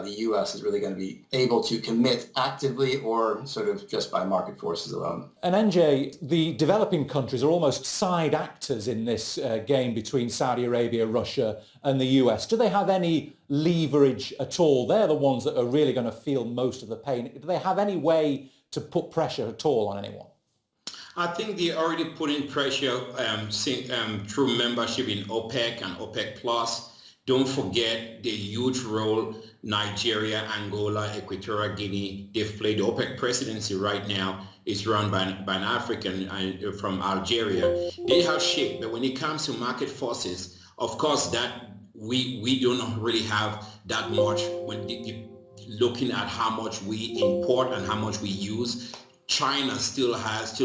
the U.S. is really going to be able to commit actively or sort of just by market forces alone. And NJ, the developing countries are almost side actors in this game between Saudi Arabia, Russia and the US. Do they have any leverage at all? They're the ones that are really going to feel most of the pain. Do they have any way to put pressure at all on anyone? I think they already put in pressure through membership in OPEC and OPEC Plus. Don't forget the huge role Nigeria, Angola, Equatorial Guinea, they've played. The OPEC presidency right now is run by an African from Algeria. They have shaped, but when it comes to market forces, of course, that we don't really have that much when looking at how much we import and how much we use. China still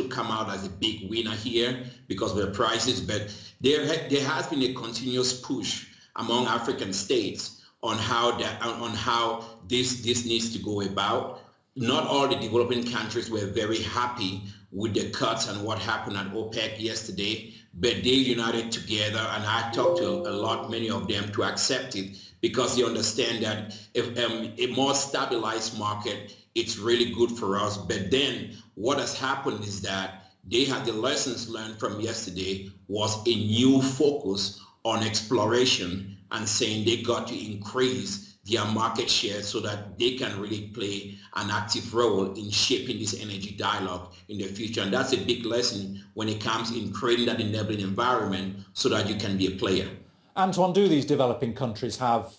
come out as a big winner here because of the prices, but there has been a continuous push among African states on how this needs to go about. Not all the developing countries were very happy with the cuts and what happened at OPEC yesterday, but they united together, and I talked to many of them to accept it because they understand that if a more stabilized market, it's really good for us. But then what has happened is that they had the lessons learned from yesterday was a new focus on exploration and saying they got to increase their market share so that they can really play an active role in shaping this energy dialogue in the future. And that's a big lesson when it comes in creating that enabling environment so that you can be a player. Antoine, do these developing countries have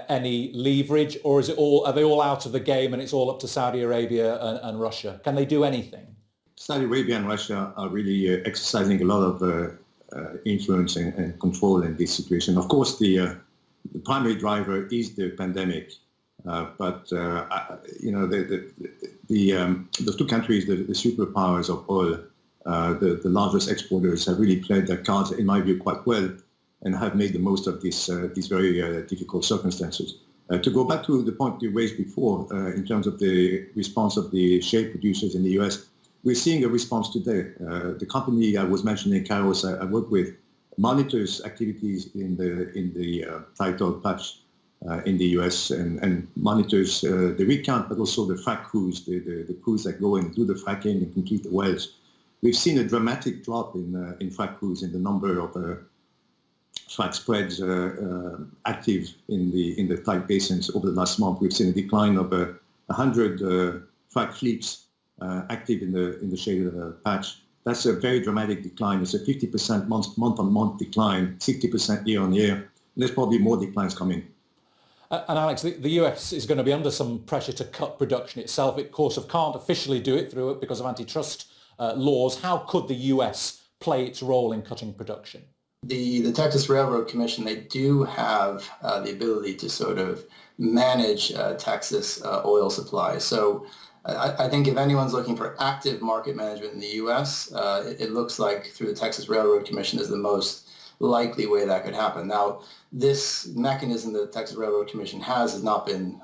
any leverage, or are they all out of the game and it's all up to Saudi Arabia and Russia? Can they do anything? Saudi Arabia and Russia are really exercising a lot of influence and control in this situation. Of course, the primary driver is the pandemic, but the two countries, the superpowers of oil, the largest exporters, have really played their cards, in my view, quite well, and have made the most of these very difficult circumstances. To go back to the point you raised before, in terms of the response of the shale producers in the US, we're seeing a response today. The company I was mentioning, Kairos, I work with, monitors activities in the tight oil patch in the US and monitors the rig count, but also the frac crews, the crews that go and do the fracking and complete the wells. We've seen a dramatic drop in frac crews, in the number of frac spreads active in the tight basins over the last month. We've seen a decline of 100 frac fleets active in the shale patch. That's a very dramatic decline. It's a 50% month-on-month decline, 60% year-on-year. And there's probably more declines coming. And Alex, the US is going to be under some pressure to cut production itself. It, of course, can't officially do it through it because of antitrust laws. How could the US play its role in cutting production? The Texas Railroad Commission, they do have the ability to sort of manage Texas oil supply. So I think if anyone's looking for active market management in the U.S., it looks like through the Texas Railroad Commission is the most likely way that could happen. Now, this mechanism that the Texas Railroad Commission has not been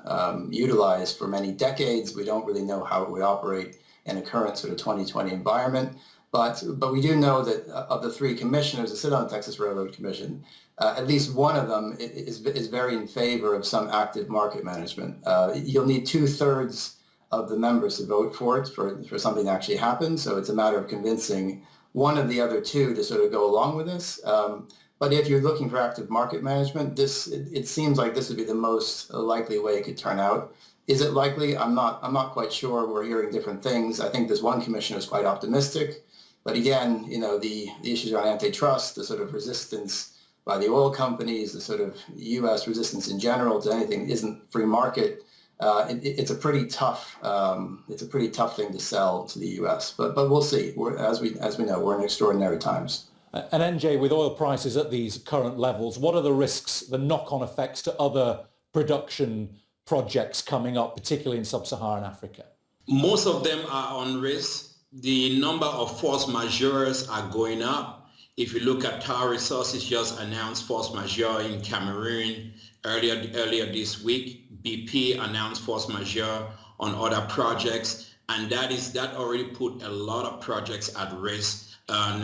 utilized for many decades. We don't really know how it would operate in a current sort of 2020 environment. But we do know that of the three commissioners that sit on the Texas Railroad Commission, at least one of them is very in favor of some active market management. You'll need 2/3 of the members to vote for it for something to actually happen. So it's a matter of convincing one of the other two to sort of go along with this. But if you're looking for active market management, it seems like this would be the most likely way it could turn out. Is it likely? I'm not quite sure. We're hearing different things. I think this one commissioner is quite optimistic. But again, the issues around antitrust, the sort of resistance by the oil companies, the sort of U.S. resistance in general to anything that isn't free market, it's a pretty tough thing to sell to the U.S. But we'll see. As we know, we're in extraordinary times. And NJ, with oil prices at these current levels, what are the risks, the knock-on effects to other production projects coming up, particularly in sub-Saharan Africa? Most of them are on risk. The number of force majeures are going up. If you look at Tower Resources, just announced force majeure in Cameroon earlier this week. BP announced force majeure on other projects, and that already put a lot of projects at risk, and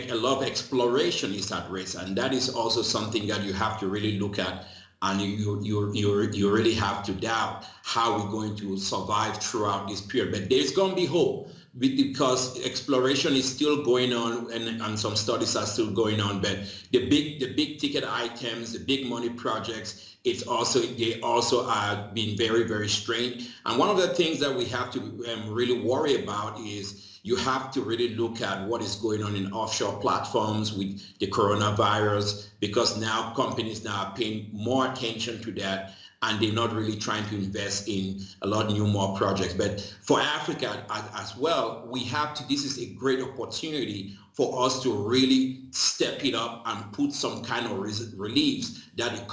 a lot of exploration is at risk, and that is also something that you have to really look at and you really have to doubt how we're going to survive throughout this period. But there's going to be hope, because exploration is still going on, and some studies are still going on. But the big ticket items, the big money projects, they also are being very, very strained. And one of the things that we have to really worry about is you have to really look at what is going on in offshore platforms with the coronavirus, because now companies now are paying more attention to that, and they're not really trying to invest in a lot more projects. But for Africa as well, this is a great opportunity for us to really step it up and put some kind of reliefs that the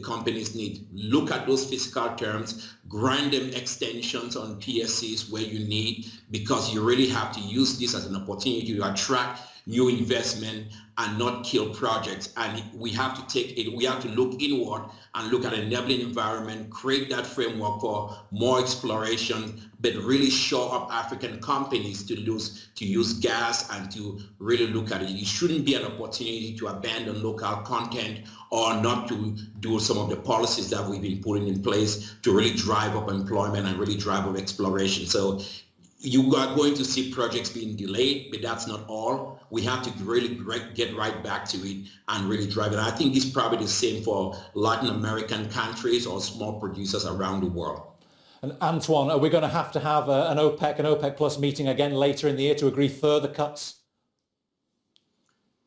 companies need. Look at those fiscal terms, grant them extensions on PSCs where you need, because you really have to use this as an opportunity to attract new investment and not kill projects. And we have to look inward and look at an enabling environment, create that framework for more exploration, but really show up African companies to use gas and to really look at it. It shouldn't be an opportunity to abandon local content or not to do some of the policies that we've been putting in place to really drive up employment and really drive up exploration. So you are going to see projects being delayed, but that's not all. We have to really get right back to it and really drive it. I think it's probably the same for Latin American countries or small producers around the world. And Antoine, are we going to have an OPEC Plus meeting again later in the year to agree further cuts?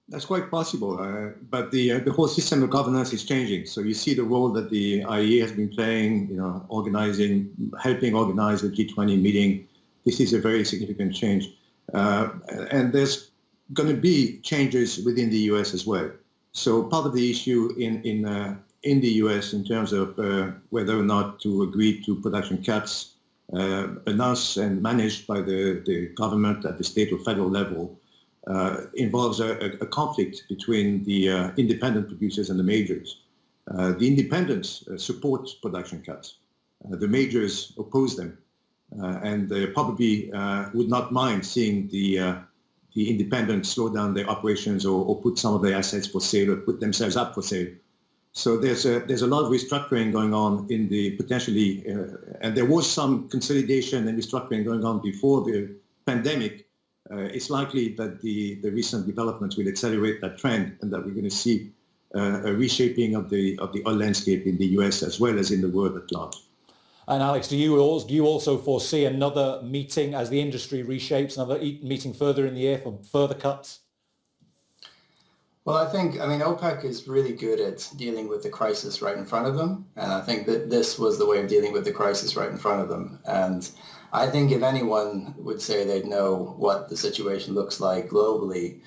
That's quite possible, but the whole system of governance is changing. So you see the role that the IEA has been playing, helping organize the G20 meeting. This is a very significant change. And there's going to be changes within the US as well. So part of the issue in the US in terms of whether or not to agree to production caps announced and managed by the government at the state or federal level involves a conflict between the independent producers and the majors. The independents support production caps. The majors oppose them. And they probably would not mind seeing the independents slow down their operations or put some of their assets for sale or put themselves up for sale. So there's a lot of restructuring going on in the potentially, and there was some consolidation and restructuring going on before the pandemic. It's likely that the recent developments will accelerate that trend, and that we're going to see a reshaping of the oil landscape in the US as well as in the world at large. And Alex, do you also foresee another meeting as the industry reshapes, another meeting further in the year for further cuts? Well, I mean, OPEC is really good at dealing with the crisis right in front of them. And I think that this was the way of dealing with the crisis right in front of them. And I think if anyone would say they'd know what the situation looks like globally,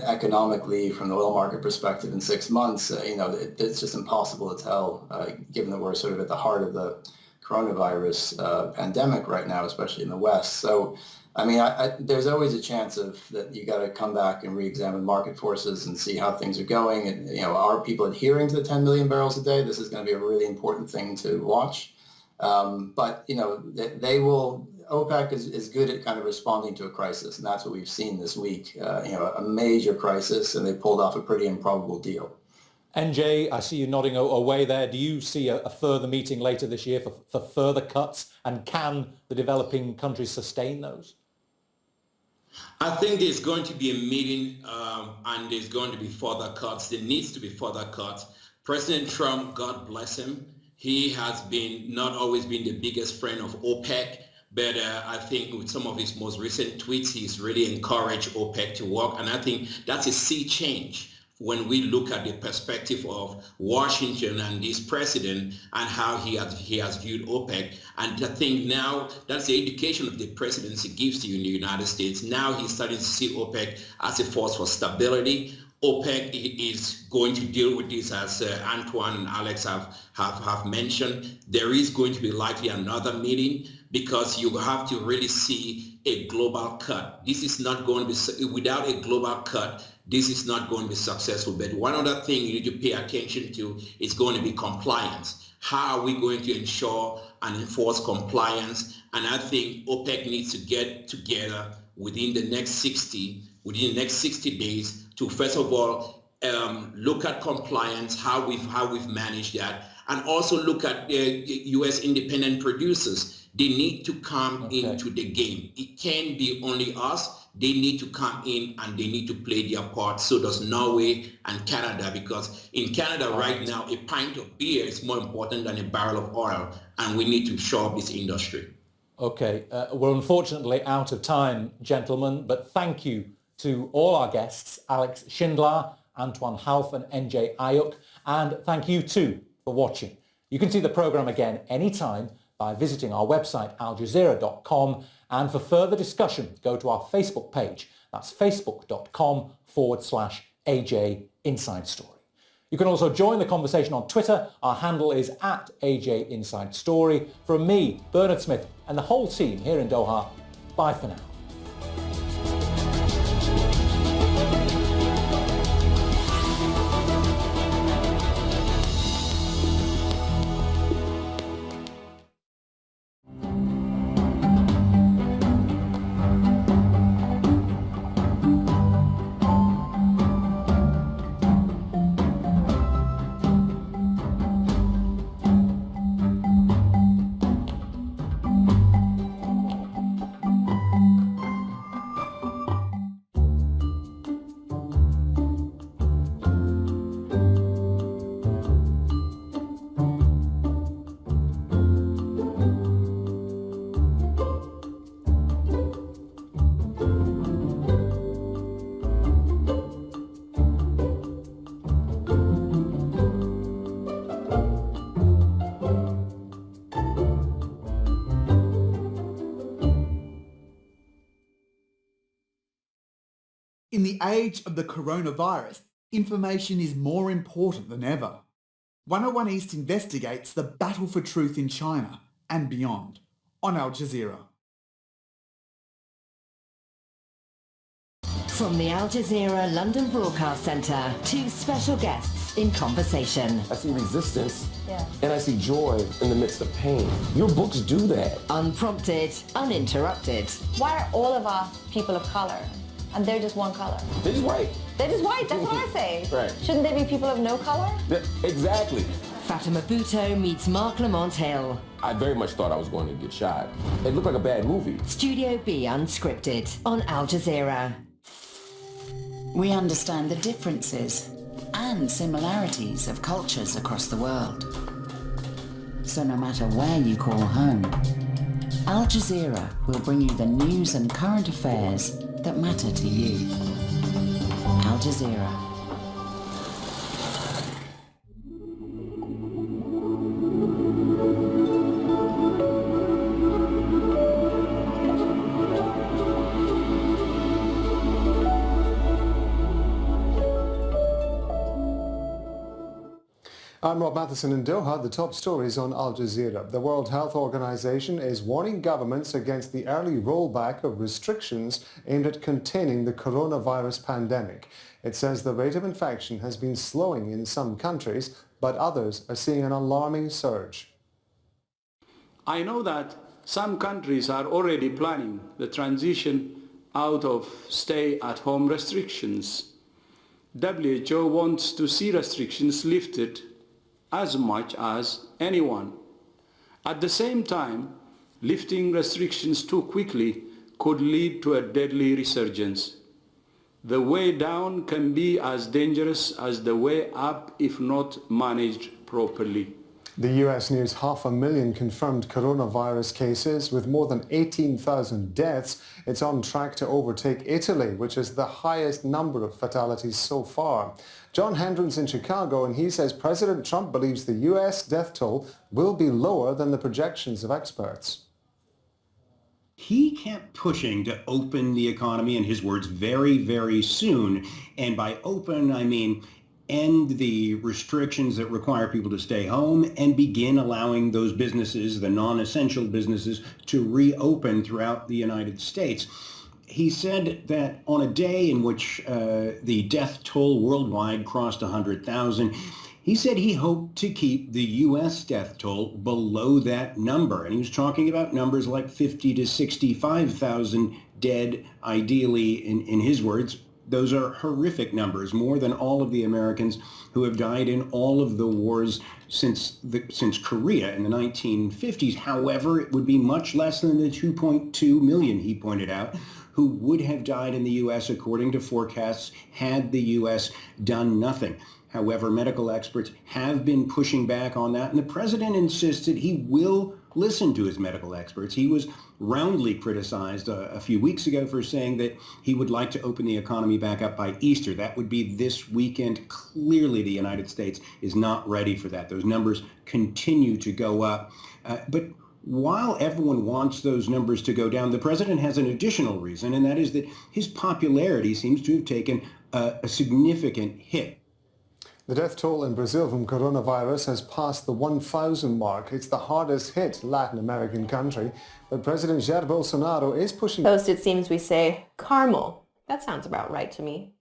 economically, from the oil market perspective in 6 months, it's just impossible to tell, given that we're sort of at the heart of the coronavirus pandemic right now, especially in the West. So, I mean, there's always a chance that you got to come back and re-examine market forces and see how things are going. And, are people adhering to the 10 million barrels a day? This is going to be a really important thing to watch. But, OPEC is good at kind of responding to a crisis. And that's what we've seen this week, a major crisis, and they pulled off a pretty improbable deal. NJ, I see you nodding away there. Do you see a further meeting later this year for further cuts? And can the developing countries sustain those? I think there's going to be a meeting and there's going to be further cuts. There needs to be further cuts. President Trump, God bless him, he has not always been the biggest friend of OPEC. But I think with some of his most recent tweets, he's really encouraged OPEC to work. And I think that's a sea change when we look at the perspective of Washington and this president and how he has viewed OPEC. And I think now that's the education of the presidency gives you in the United States. Now he's starting to see OPEC as a force for stability. OPEC is going to deal with this, as Antoine and Alex have mentioned. There is going to be likely another meeting, because you have to really see a global cut. This is not going to be, without a global cut, this is not going to be successful. But one other thing you need to pay attention to is going to be compliance. How are we going to ensure and enforce compliance? And I think OPEC needs to get together within the next 60 days to, first of all, look at compliance, how we've managed that, and also look at the U.S. independent producers. They need to come into the game. It can't be only us. They need to come in and they need to play their part. So does Norway and Canada, because in Canada right now, a pint of beer is more important than a barrel of oil, and we need to shore up this industry. Okay, we're unfortunately out of time, gentlemen, but thank you to all our guests, Alex Schindler, Antoine Half and NJ Ayuk, and thank you too for watching. You can see the programme again anytime by visiting our website aljazeera.com, and for further discussion go to our Facebook page. That's facebook.com/AJ Inside Story. You can also join the conversation on Twitter. Our handle is @AJ Inside Story. From me, Bernard Smith, and the whole team here in Doha, bye for now. In the age of the coronavirus, information is more important than ever. 101 East investigates the battle for truth in China and beyond on Al Jazeera. From the Al Jazeera London Broadcast Centre, two special guests in conversation. I see resistance and I see joy in the midst of pain. Your books do that. Unprompted, uninterrupted. Why are all of us people of colour? And they're just one colour. They're just white. They're just white, that's what I say. Right. Shouldn't there be people of no colour? Yeah, exactly. Fatima Bhutto meets Mark Lamont Hill. I very much thought I was going to get shot. It looked like a bad movie. Studio B Unscripted on Al Jazeera. We understand the differences and similarities of cultures across the world. So no matter where you call home, Al Jazeera will bring you the news and current affairs that matter to you. Al Jazeera. I'm Rob Matheson in Doha. The top stories on Al Jazeera. The World Health Organization is warning governments against the early rollback of restrictions aimed at containing the coronavirus pandemic. It says the rate of infection has been slowing in some countries, but others are seeing an alarming surge. I know that some countries are already planning the transition out of stay-at-home restrictions. WHO wants to see restrictions lifted as much as anyone. At the same time, lifting restrictions too quickly could lead to a deadly resurgence. The way down can be as dangerous as the way up if not managed properly. The US nears 500,000 confirmed coronavirus cases with more than 18,000 deaths. It's on track to overtake Italy, which has the highest number of fatalities so far. John Hendren's in Chicago, and he says President Trump believes the US death toll will be lower than the projections of experts. He kept pushing to open the economy, in his words, very, very soon. And by open, I mean end the restrictions that require people to stay home and begin allowing those businesses, the non-essential businesses, to reopen throughout the United States. He said that on a day in which the death toll worldwide crossed 100,000, he said he hoped to keep the U.S. death toll below that number. And he was talking about numbers like 50 to 65,000 dead, ideally, in his words, Those are horrific numbers, more than all of the Americans who have died in all of the wars since Korea in the 1950s. However, it would be much less than the 2.2 million, he pointed out, who would have died in the U.S. according to forecasts had the U.S. done nothing. However, medical experts have been pushing back on that, and the president insisted he will listen to his medical experts. He was roundly criticized a few weeks ago for saying that he would like to open the economy back up by Easter. That would be this weekend. Clearly, the United States is not ready for that. Those numbers continue to go up. But while everyone wants those numbers to go down, the president has an additional reason, and that is that his popularity seems to have taken a significant hit. The death toll in Brazil from coronavirus has passed the 1,000 mark. It's the hardest hit Latin American country, but President Jair Bolsonaro is pushing... Post, it seems we say caramel. That sounds about right to me.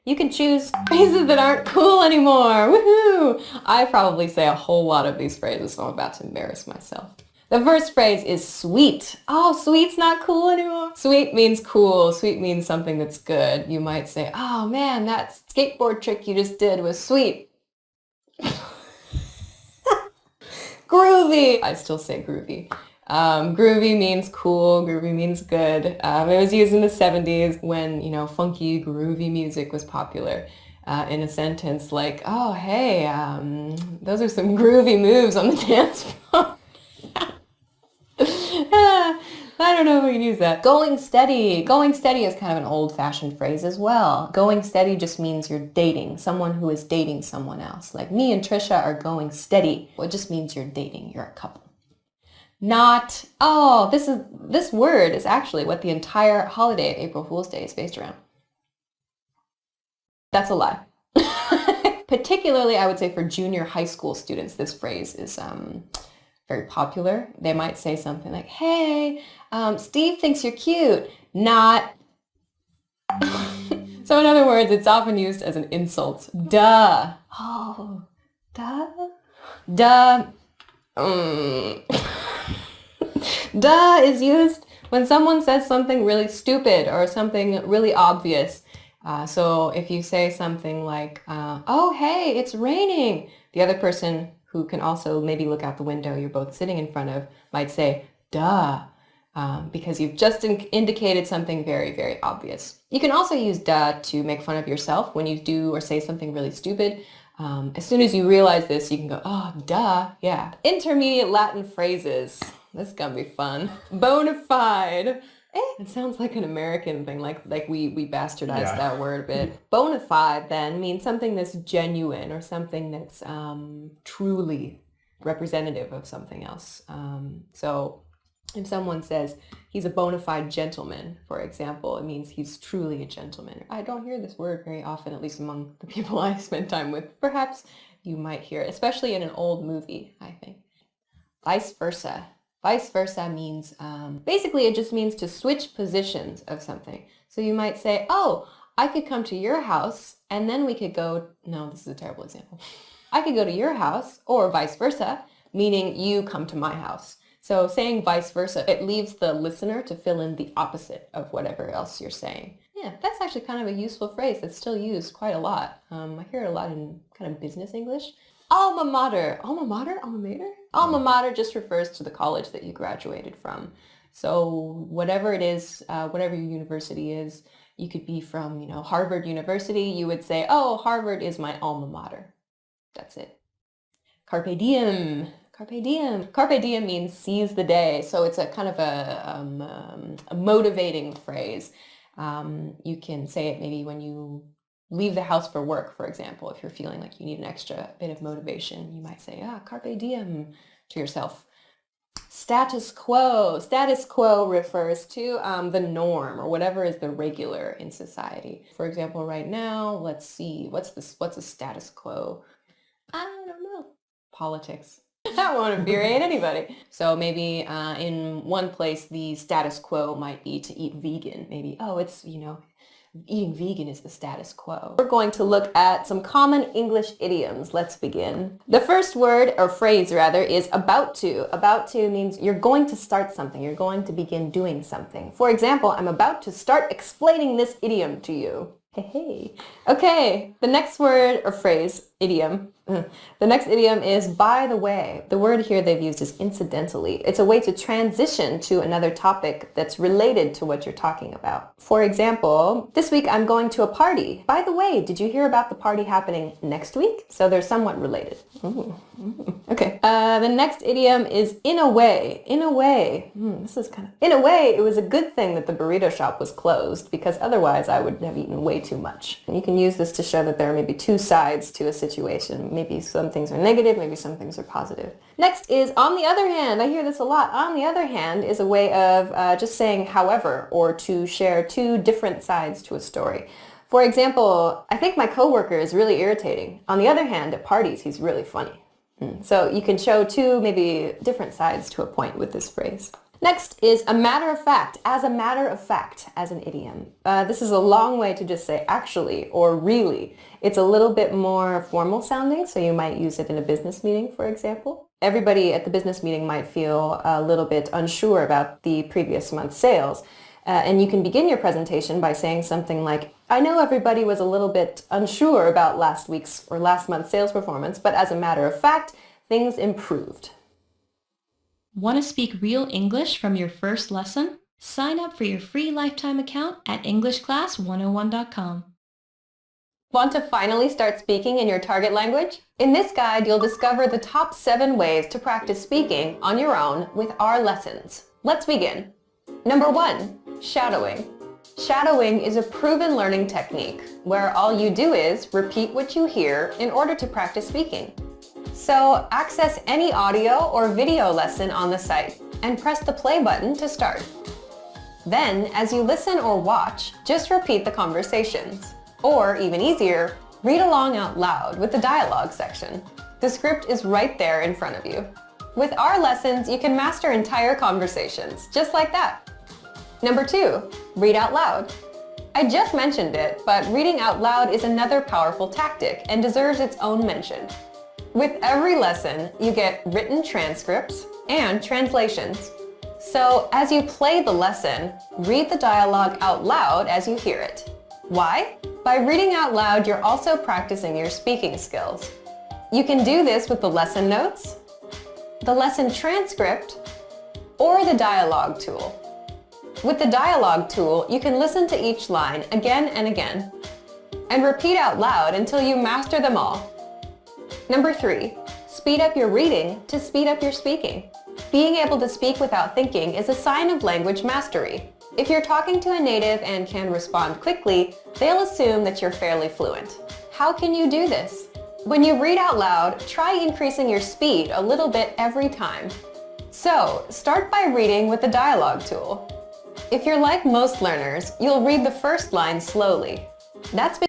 You can choose phrases that aren't cool anymore. Woohoo! I probably say a whole lot of these phrases, so I'm about to embarrass myself. The first phrase is sweet. Oh, sweet's not cool anymore. Sweet means cool. Sweet means something that's good. You might say, oh man, that skateboard trick you just did was sweet. Groovy. I still say groovy. Groovy means cool. Groovy means good. It was used in the 70s when, funky, groovy music was popular. In a sentence like, oh, hey, those are some groovy moves on the dance floor. I don't know if we can use that. Going steady. Going steady is kind of an old-fashioned phrase as well. Going steady just means you're dating, someone who is dating someone else. Like me and Trisha are going steady. Well, it just means you're dating, you're a couple. Not, oh, this word is actually what the entire holiday of April Fool's Day is based around. That's a lie. Particularly, I would say for junior high school students, this phrase is very popular. They might say something like, hey, Steve thinks you're cute. Not. So in other words, it's often used as an insult. Duh. Oh, duh? Duh. Duh is used when someone says something really stupid or something really obvious. So if you say something like, oh, hey, it's raining, the other person who can also maybe look out the window you're both sitting in front of might say, duh, because you've just indicated something very, very obvious. You can also use duh to make fun of yourself when you do or say something really stupid. As soon as you realize this, you can go, oh, duh, yeah. Intermediate Latin phrases. This is gonna be fun. Bona fide. It sounds like an American thing, like we bastardized that word a bit. Bona fide then means something that's genuine or something that's truly representative of something else. So if someone says he's a bona fide gentleman, for example, it means he's truly a gentleman. I don't hear this word very often, at least among the people I spend time with. Perhaps you might hear it, especially in an old movie, I think. Vice versa. Vice versa means, basically it just means to switch positions of something. So you might say, oh, I could come to your house and then we could go, no, this is a terrible example. I could go to your house or vice versa, meaning you come to my house. So saying vice versa, it leaves the listener to fill in the opposite of whatever else you're saying. Yeah, that's actually kind of a useful phrase that's still used quite a lot. I hear it a lot in kind of business English. Alma mater. Alma mater? Alma mater? Alma mater just refers to the college that you graduated from. So whatever it is, whatever your university is, you could be from, Harvard University. You would say, oh, Harvard is my alma mater. That's it. Carpe diem. Carpe diem. Carpe diem means seize the day. So it's a kind of a motivating phrase. You can say it maybe when you leave the house for work, for example. If you're feeling like you need an extra bit of motivation, you might say, carpe diem to yourself. Status quo. Status quo refers to the norm or whatever is the regular in society. For example, right now, let's see, what's a status quo? I don't know. Politics. That won't infuriate anybody. So maybe in one place, the status quo might be to eat vegan. Maybe, it's, eating vegan is the status quo. We're going to look at some common English idioms. Let's begin. The first word, or phrase rather, is about to. About to means you're going to start something. You're going to begin doing something. For example, I'm about to start explaining this idiom to you. Hey. Okay, the next word or phrase, idiom. The next idiom is by the way. The word here they've used is incidentally. It's a way to transition to another topic that's related to what you're talking about. For example, this week I'm going to a party. By the way, did you hear about the party happening next week? So they're somewhat related. Okay. The next idiom is in a way. In a way. This is kind of... In a way, it was a good thing that the burrito shop was closed because otherwise I would have eaten way too much. And you can use this to show that there are maybe two sides to a situation. Maybe some things are negative, maybe some things are positive. Next is on the other hand. I hear this a lot. On the other hand is a way of just saying however, or to share two different sides to a story. For example, I think my coworker is really irritating. On the other hand, at parties, he's really funny. So you can show two maybe different sides to a point with this phrase. Next is a matter of fact, as a matter of fact, as an idiom. This is a long way to just say actually or really. It's a little bit more formal sounding, so you might use it in a business meeting, for example. Everybody at the business meeting might feel a little bit unsure about the previous month's sales. And you can begin your presentation by saying something like, I know everybody was a little bit unsure about last week's or last month's sales performance, but as a matter of fact, things improved. Want to speak real English from your first lesson? Sign up for your free lifetime account at EnglishClass101.com. Want to finally start speaking in your target language? In this guide, you'll discover the top 7 ways to practice speaking on your own with our lessons. Let's begin. Number 1, shadowing. Shadowing is a proven learning technique where all you do is repeat what you hear in order to practice speaking. So access any audio or video lesson on the site and press the play button to start. Then, as you listen or watch, just repeat the conversations. Or, even easier, read along out loud with the dialogue section. The script is right there in front of you. With our lessons, you can master entire conversations, just like that. Number 2, read out loud. I just mentioned it, but reading out loud is another powerful tactic and deserves its own mention. With every lesson, you get written transcripts and translations. So as you play the lesson, read the dialogue out loud as you hear it. Why? By reading out loud, you're also practicing your speaking skills. You can do this with the lesson notes, the lesson transcript, or the dialogue tool. With the dialogue tool, you can listen to each line again and again, and repeat out loud until you master them all. Number 3, speed up your reading to speed up your speaking. Being able to speak without thinking is a sign of language mastery. If you're talking to a native and can respond quickly, they'll assume that you're fairly fluent. How can you do this? When you read out loud, try increasing your speed a little bit every time. So, start by reading with the dialogue tool. If you're like most learners, you'll read the first line slowly. That's